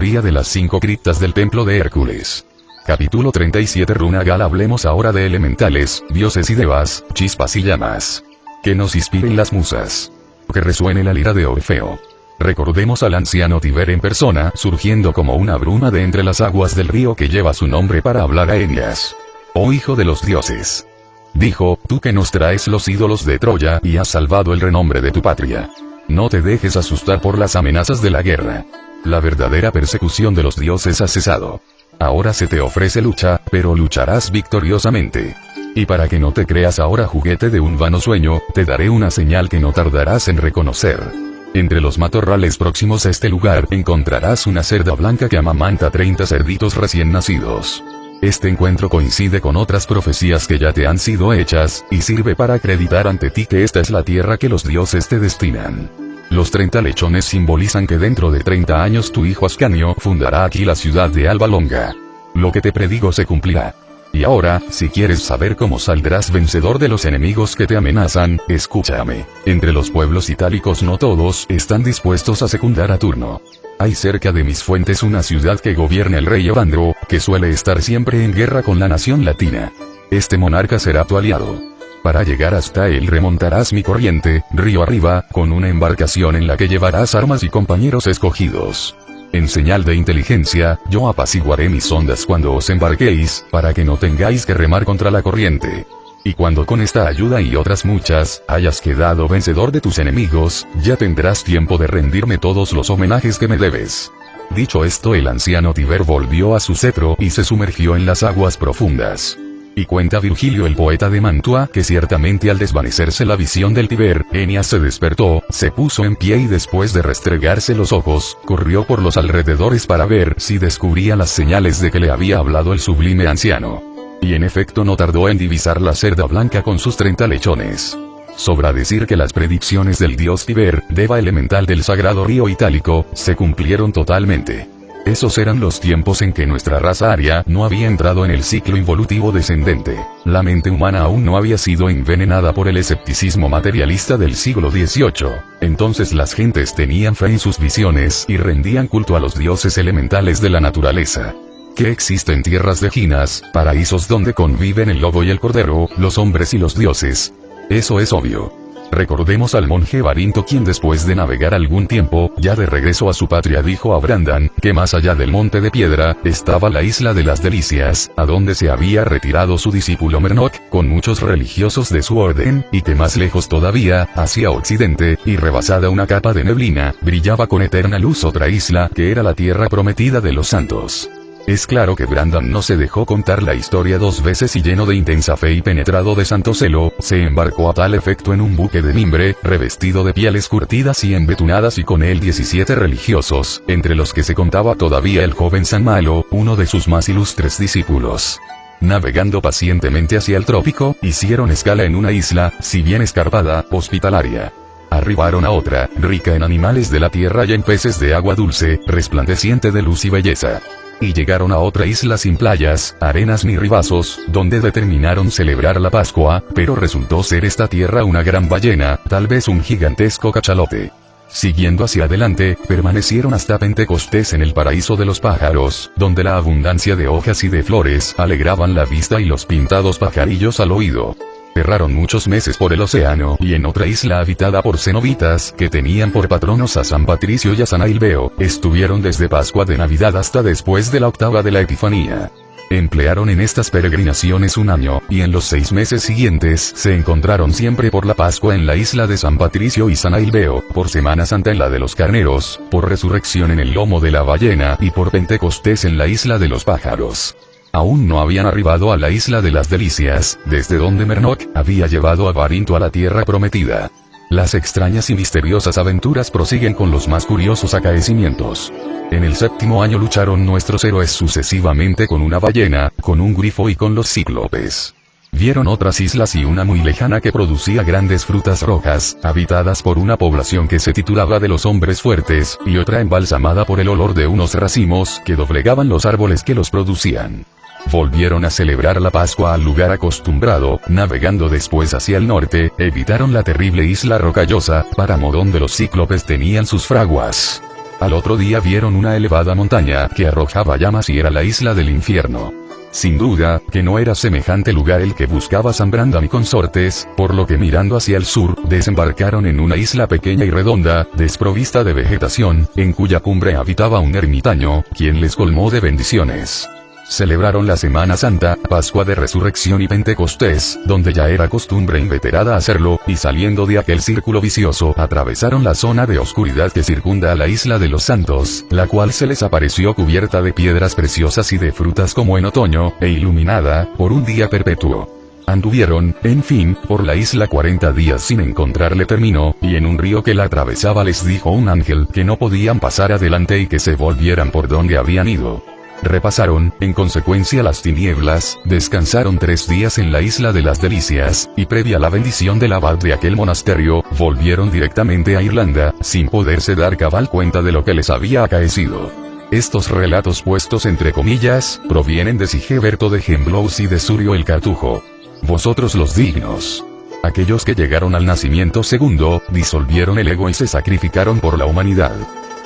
Ría de las 5 criptas del templo de Hércules. Capítulo 37 Runa Gal. Hablemos ahora de elementales, dioses y devas, chispas y llamas. Que nos inspiren las musas. Que resuene la lira de Orfeo. Recordemos al anciano Tíber en persona, surgiendo como una bruma de entre las aguas del río que lleva su nombre para hablar a Eneas. Oh hijo de los dioses. Dijo, tú que nos traes los ídolos de Troya y has salvado el renombre de tu patria. No te dejes asustar por las amenazas de la guerra. La verdadera persecución de los dioses ha cesado. Ahora se te ofrece lucha, pero lucharás victoriosamente. Y para que no te creas ahora juguete de un vano sueño, te daré una señal que no tardarás en reconocer. Entre los matorrales próximos a este lugar encontrarás una cerda blanca que amamanta 30 cerditos recién nacidos. Este encuentro coincide con otras profecías que ya te han sido hechas, y sirve para acreditar ante ti que esta es la tierra que los dioses te destinan. Los 30 lechones simbolizan que dentro de 30 años tu hijo Ascanio fundará aquí la ciudad de Alba Longa. Lo que te predigo se cumplirá. Y ahora, si quieres saber cómo saldrás vencedor de los enemigos que te amenazan, escúchame. Entre los pueblos itálicos no todos están dispuestos a secundar a turno. Hay cerca de mis fuentes una ciudad que gobierna el rey Evandro, que suele estar siempre en guerra con la nación latina. Este monarca será tu aliado. Para llegar hasta él remontarás mi corriente, río arriba, con una embarcación en la que llevarás armas y compañeros escogidos. En señal de inteligencia, yo apaciguaré mis ondas cuando os embarquéis, para que no tengáis que remar contra la corriente. Y cuando con esta ayuda y otras muchas, hayas quedado vencedor de tus enemigos, ya tendrás tiempo de rendirme todos los homenajes que me debes. Dicho esto, el anciano Tíber volvió a su cetro y se sumergió en las aguas profundas. Y cuenta Virgilio el poeta de Mantua que ciertamente al desvanecerse la visión del Tíber, Eneas se despertó, se puso en pie y después de restregarse los ojos, corrió por los alrededores para ver si descubría las señales de que le había hablado el sublime anciano. Y en efecto no tardó en divisar la cerda blanca con sus 30 lechones. Sobra decir que las predicciones del dios Tíber, deva elemental del sagrado río itálico, se cumplieron totalmente. Esos eran los tiempos en que nuestra raza aria no había entrado en el ciclo involutivo descendente. La mente humana aún no había sido envenenada por el escepticismo materialista del siglo XVIII. Entonces las gentes tenían fe en sus visiones y rendían culto a los dioses elementales de la naturaleza. Que existen tierras lejanas, paraísos donde conviven el lobo y el cordero, los hombres y los dioses. Eso es obvio. Recordemos al monje Barinto, quien después de navegar algún tiempo, ya de regreso a su patria, dijo a Brandan, que más allá del monte de piedra, estaba la isla de las delicias, a donde se había retirado su discípulo Mernoc, con muchos religiosos de su orden, y que más lejos todavía, hacia occidente, y rebasada una capa de neblina, brillaba con eterna luz otra isla, que era la tierra prometida de los santos. Es claro que Brandan no se dejó contar la historia 2 veces y lleno de intensa fe y penetrado de santo celo, se embarcó a tal efecto en un buque de mimbre, revestido de pieles curtidas y embetunadas y con él 17 religiosos, entre los que se contaba todavía el joven San Malo, uno de sus más ilustres discípulos. Navegando pacientemente hacia el trópico, hicieron escala en una isla, si bien escarpada, hospitalaria. Arribaron a otra, rica en animales de la tierra y en peces de agua dulce, resplandeciente de luz y belleza. Y llegaron a otra isla sin playas, arenas ni ribazos, donde determinaron celebrar la Pascua, pero resultó ser esta tierra una gran ballena, tal vez un gigantesco cachalote. Siguiendo hacia adelante, permanecieron hasta Pentecostés en el paraíso de los pájaros, donde la abundancia de hojas y de flores alegraban la vista y los pintados pajarillos al oído. Erraron muchos meses por el océano y en otra isla habitada por cenobitas que tenían por patronos a San Patricio y a San Ailbeo, estuvieron desde Pascua de Navidad hasta después de la octava de la Epifanía. Emplearon en estas peregrinaciones 1 año, y en los 6 meses siguientes se encontraron siempre por la Pascua en la isla de San Patricio y San Ailbeo, por Semana Santa en la de los carneros, por Resurrección en el lomo de la ballena y por Pentecostés en la isla de los pájaros. Aún no habían arribado a la isla de las delicias, desde donde Mernoc había llevado a Barinto a la tierra prometida. Las extrañas y misteriosas aventuras prosiguen con los más curiosos acaecimientos. En el 7º año lucharon nuestros héroes sucesivamente con una ballena, con un grifo y con los cíclopes. Vieron otras islas y una muy lejana que producía grandes frutas rojas, habitadas por una población que se titulaba de los hombres fuertes, y otra embalsamada por el olor de unos racimos que doblegaban los árboles que los producían. Volvieron a celebrar la Pascua al lugar acostumbrado, navegando después hacia el norte, evitaron la terrible isla rocallosa, páramo donde los cíclopes tenían sus fraguas. Al otro día vieron una elevada montaña que arrojaba llamas y era la isla del infierno. Sin duda, que no era semejante lugar el que buscaba San Brandon y consortes, por lo que mirando hacia el sur, desembarcaron en una isla pequeña y redonda, desprovista de vegetación, en cuya cumbre habitaba un ermitaño, quien les colmó de bendiciones. Celebraron la Semana Santa, Pascua de Resurrección y Pentecostés, donde ya era costumbre inveterada hacerlo, y saliendo de aquel círculo vicioso, atravesaron la zona de oscuridad que circunda a la isla de los santos, la cual se les apareció cubierta de piedras preciosas y de frutas como en otoño, e iluminada, por un día perpetuo. Anduvieron, en fin, por la isla 40 días sin encontrarle término, y en un río que la atravesaba les dijo un ángel que no podían pasar adelante y que se volvieran por donde habían ido. Repasaron, en consecuencia, las tinieblas, descansaron 3 días en la isla de las Delicias, y previa la bendición del abad de aquel monasterio, volvieron directamente a Irlanda, sin poderse dar cabal cuenta de lo que les había acaecido. Estos relatos puestos entre comillas, provienen de Sigeberto de Gembloux y de Surio el Cartujo. Vosotros los dignos. Aquellos que llegaron al nacimiento segundo, disolvieron el ego y se sacrificaron por la humanidad.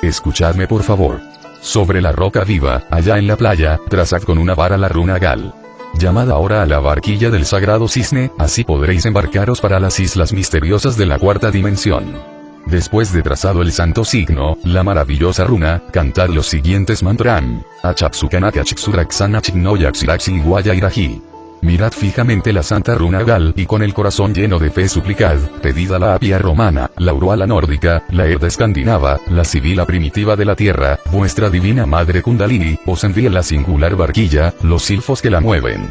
Escuchadme por favor. Sobre la roca viva, allá en la playa, trazad con una vara la runa Gal. Llamad ahora a la barquilla del sagrado cisne, así podréis embarcaros para las islas misteriosas de la cuarta dimensión. Después de trazado el santo signo, la maravillosa runa, cantad los siguientes mantram. Achapsukanaka Chixuraxana Chignoyaxiraxi Iguaya Iraji. Mirad fijamente la santa runa Gal y con el corazón lleno de fe suplicad, pedid a la apia romana, la uruala nórdica, la herda escandinava, la sibila primitiva de la tierra, vuestra divina madre Kundalini, os envíe la singular barquilla, los silfos que la mueven.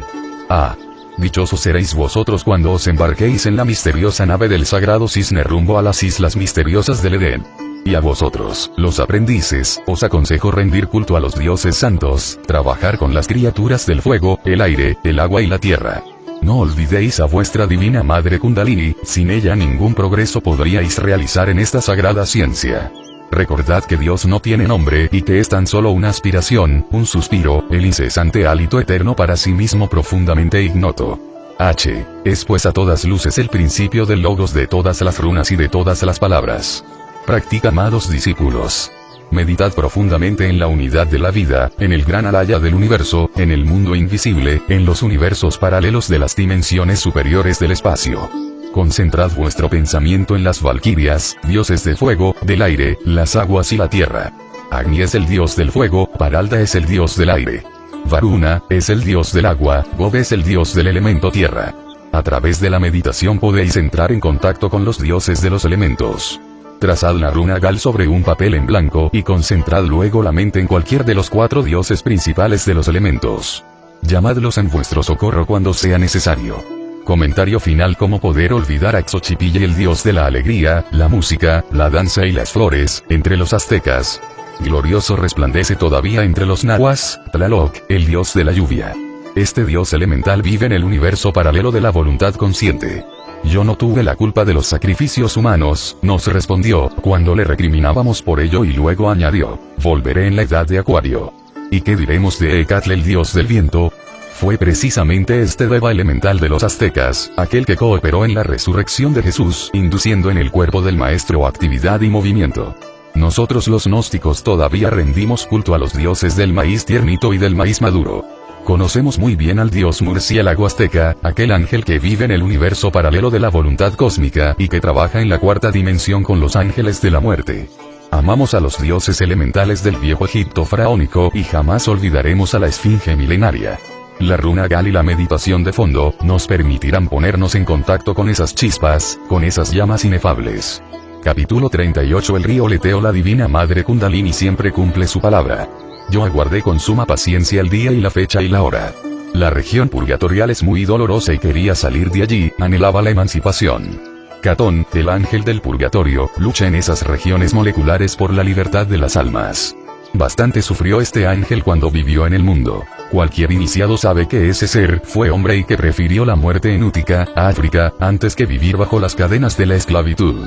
Ah. Dichosos seréis vosotros cuando os embarquéis en la misteriosa nave del sagrado cisne rumbo a las islas misteriosas del Edén. Y a vosotros, los aprendices, os aconsejo rendir culto a los dioses santos, trabajar con las criaturas del fuego, el aire, el agua y la tierra. No olvidéis a vuestra divina madre Kundalini, sin ella ningún progreso podríais realizar en esta sagrada ciencia. Recordad que Dios no tiene nombre y que es tan solo una aspiración, un suspiro, el incesante hálito eterno para sí mismo profundamente ignoto. H. Es pues a todas luces el principio del logos de todas las runas y de todas las palabras. Practica, amados discípulos. Meditad profundamente en la unidad de la vida, en el gran alaya del universo, en el mundo invisible, en los universos paralelos de las dimensiones superiores del espacio. Concentrad vuestro pensamiento en las valquirias, dioses de fuego, del aire, las aguas y la tierra. Agni es el dios del fuego, Paralda es el dios del aire. Varuna es el dios del agua, Gov es el dios del elemento tierra. A través de la meditación podéis entrar en contacto con los dioses de los elementos. Trazad la runa Gal sobre un papel en blanco y concentrad luego la mente en cualquier de los 4 dioses principales de los elementos. Llamadlos en vuestro socorro cuando sea necesario. Comentario final: ¿Cómo poder olvidar a Xochipilli, el dios de la alegría, la música, la danza y las flores, entre los aztecas? Glorioso resplandece todavía entre los nahuas, Tlaloc, el dios de la lluvia. Este dios elemental vive en el universo paralelo de la voluntad consciente. Yo no tuve la culpa de los sacrificios humanos, nos respondió, cuando le recriminábamos por ello, y luego añadió, volveré en la edad de Acuario. ¿Y qué diremos de Ecatl, el dios del viento? Fue precisamente este deva elemental de los aztecas, aquel que cooperó en la resurrección de Jesús, induciendo en el cuerpo del maestro actividad y movimiento. Nosotros los gnósticos todavía rendimos culto a los dioses del maíz tiernito y del maíz maduro. Conocemos muy bien al dios murciélago azteca, aquel ángel que vive en el universo paralelo de la voluntad cósmica y que trabaja en la cuarta dimensión con los ángeles de la muerte. Amamos a los dioses elementales del viejo Egipto faraónico y jamás olvidaremos a la esfinge milenaria. La runa Gal y la meditación de fondo nos permitirán ponernos en contacto con esas chispas, con esas llamas inefables. Capítulo 38. El río Leteo. La divina madre Kundalini siempre cumple su palabra. Yo aguardé con suma paciencia el día y la fecha y la hora. La región purgatorial es muy dolorosa y quería salir de allí, anhelaba la emancipación. Catón, el ángel del purgatorio, lucha en esas regiones moleculares por la libertad de las almas. Bastante sufrió este ángel cuando vivió en el mundo. Cualquier iniciado sabe que ese ser fue hombre y que prefirió la muerte en Útica, África, antes que vivir bajo las cadenas de la esclavitud.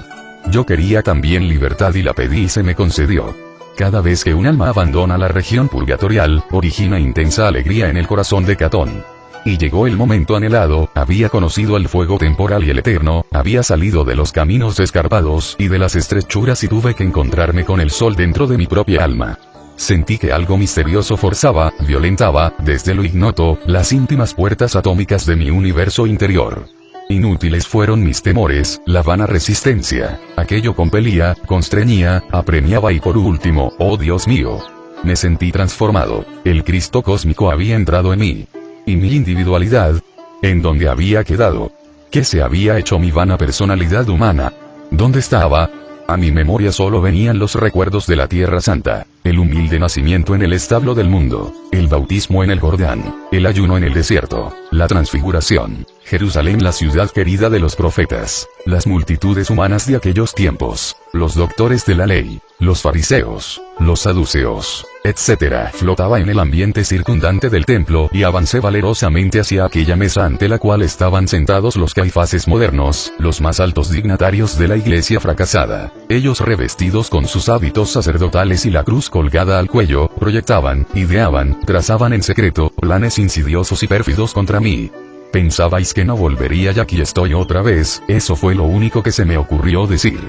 Yo quería también libertad y la pedí y se me concedió. Cada vez que un alma abandona la región purgatorial, origina intensa alegría en el corazón de Catón. Y llegó el momento anhelado, había conocido el fuego temporal y el eterno, había salido de los caminos escarpados y de las estrechuras y tuve que encontrarme con el sol dentro de mi propia alma. Sentí que algo misterioso forzaba, violentaba, desde lo ignoto, las íntimas puertas atómicas de mi universo interior. Inútiles fueron mis temores, la vana resistencia. Aquello compelía, constreñía, apremiaba y por último, oh Dios mío. Me sentí transformado. El Cristo cósmico había entrado en mí. ¿Y mi individualidad? ¿En dónde había quedado? ¿Qué se había hecho mi vana personalidad humana? ¿Dónde estaba? A mi memoria solo venían los recuerdos de la Tierra Santa, el humilde nacimiento en el establo del mundo, el bautismo en el Jordán, el ayuno en el desierto, la transfiguración, Jerusalén la ciudad querida de los profetas, las multitudes humanas de aquellos tiempos, los doctores de la ley, los fariseos, los saduceos, etc. Flotaba en el ambiente circundante del templo y avancé valerosamente hacia aquella mesa ante la cual estaban sentados los caifases modernos, los más altos dignatarios de la iglesia fracasada. Ellos revestidos con sus hábitos sacerdotales y la cruz colgada al cuello, proyectaban, ideaban, trazaban en secreto, planes insidiosos y pérfidos contra mí. Pensabais que no volvería y aquí estoy otra vez, eso fue lo único que se me ocurrió decir.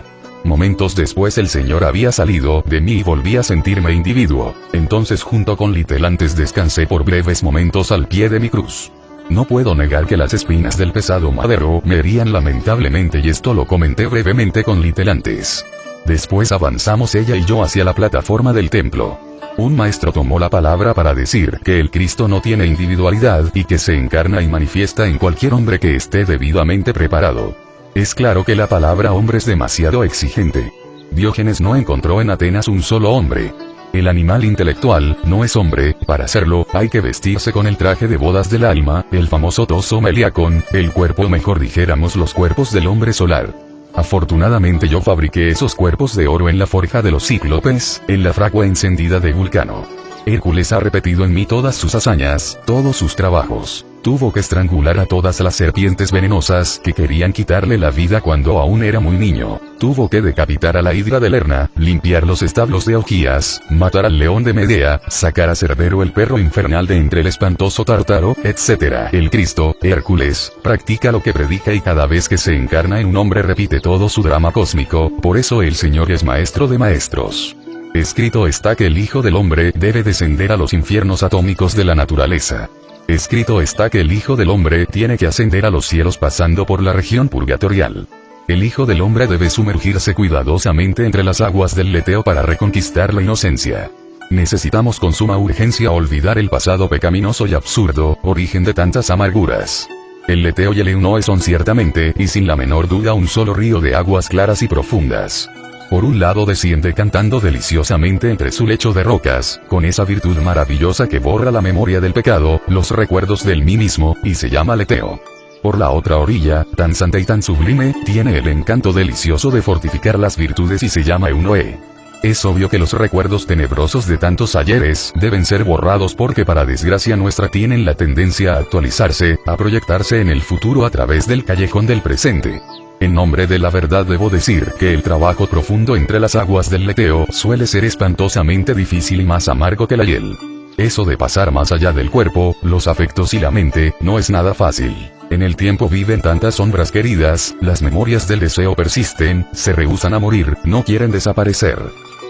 Momentos después el Señor había salido de mí y volví a sentirme individuo. Entonces junto con Litelantes descansé por breves momentos al pie de mi cruz. No puedo negar que las espinas del pesado madero me herían lamentablemente y esto lo comenté brevemente con Litelantes. Después avanzamos ella y yo hacia la plataforma del templo. Un maestro tomó la palabra para decir que el Cristo no tiene individualidad y que se encarna y manifiesta en cualquier hombre que esté debidamente preparado. Es claro que la palabra hombre es demasiado exigente. Diógenes no encontró en Atenas un solo hombre. El animal intelectual no es hombre, para serlo, hay que vestirse con el traje de bodas del alma, el famoso toso meliacón, el cuerpo, mejor dijéramos los cuerpos del hombre solar. Afortunadamente yo fabriqué esos cuerpos de oro en la forja de los cíclopes, en la fragua encendida de Vulcano. Hércules ha repetido en mí todas sus hazañas, todos sus trabajos. Tuvo que estrangular a todas las serpientes venenosas que querían quitarle la vida cuando aún era muy niño. Tuvo que decapitar a la hidra de Lerna, limpiar los establos de Augias, matar al león de Medea, sacar a Cerbero el perro infernal de entre el espantoso Tártaro, etc. El Cristo, Hércules, practica lo que predica y cada vez que se encarna en un hombre repite todo su drama cósmico, por eso el Señor es maestro de maestros. Escrito está que el Hijo del Hombre debe descender a los infiernos atómicos de la naturaleza. Escrito está que el Hijo del Hombre tiene que ascender a los cielos pasando por la región purgatorial. El Hijo del Hombre debe sumergirse cuidadosamente entre las aguas del leteo para reconquistar la inocencia. Necesitamos con suma urgencia olvidar el pasado pecaminoso y absurdo, origen de tantas amarguras. El leteo y el Eunoe son ciertamente, y sin la menor duda, un solo río de aguas claras y profundas. Por un lado desciende cantando deliciosamente entre su lecho de rocas, con esa virtud maravillosa que borra la memoria del pecado, los recuerdos del mí mismo, y se llama leteo. Por la otra orilla, tan santa y tan sublime, tiene el encanto delicioso de fortificar las virtudes y se llama Eunoe. Es obvio que los recuerdos tenebrosos de tantos ayeres deben ser borrados porque para desgracia nuestra tienen la tendencia a actualizarse, a proyectarse en el futuro a través del callejón del presente. En nombre de la verdad debo decir que el trabajo profundo entre las aguas del leteo suele ser espantosamente difícil y más amargo que la hiel. Eso de pasar más allá del cuerpo, los afectos y la mente, no es nada fácil. En el tiempo viven tantas sombras queridas, las memorias del deseo persisten, se rehúsan a morir, no quieren desaparecer.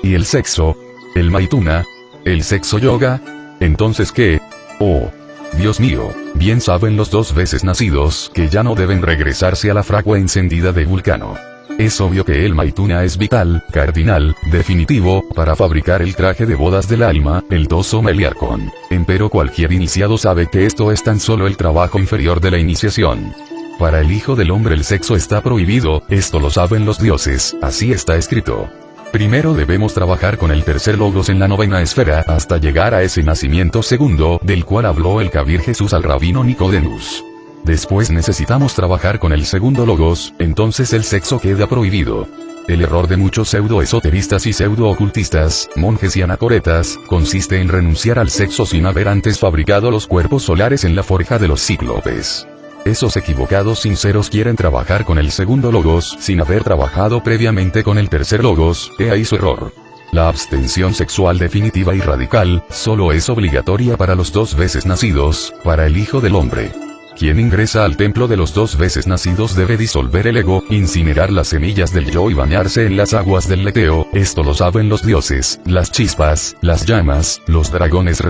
¿Y el sexo? ¿El maituna? ¿El sexo yoga? ¿Entonces qué? Oh, Dios mío, bien saben los dos veces nacidos que ya no deben regresarse a la fragua encendida de Vulcano. Es obvio que el maituna es vital, cardinal, definitivo, para fabricar el traje de bodas del alma, el toso meliarcón. Empero cualquier iniciado sabe que esto es tan solo el trabajo inferior de la iniciación. Para el Hijo del Hombre el sexo está prohibido, esto lo saben los dioses, así está escrito. Primero debemos trabajar con el tercer logos en la novena esfera hasta llegar a ese nacimiento segundo del cual habló el Kabir Jesús al rabino Nicodemus. Después necesitamos trabajar con el segundo logos, entonces el sexo queda prohibido. El error de muchos pseudo-esoteristas y pseudo-ocultistas, monjes y anacoretas, consiste en renunciar al sexo sin haber antes fabricado los cuerpos solares en la forja de los cíclopes. Esos equivocados sinceros quieren trabajar con el segundo logos sin haber trabajado previamente con el tercer logos, he ahí su error. La abstención sexual definitiva y radical, solo es obligatoria para los 2 veces nacidos, para el Hijo del Hombre. Quien ingresa al templo de los 2 veces nacidos debe disolver el ego, incinerar las semillas del yo y bañarse en las aguas del leteo, esto lo saben los dioses, las chispas, las llamas, los dragones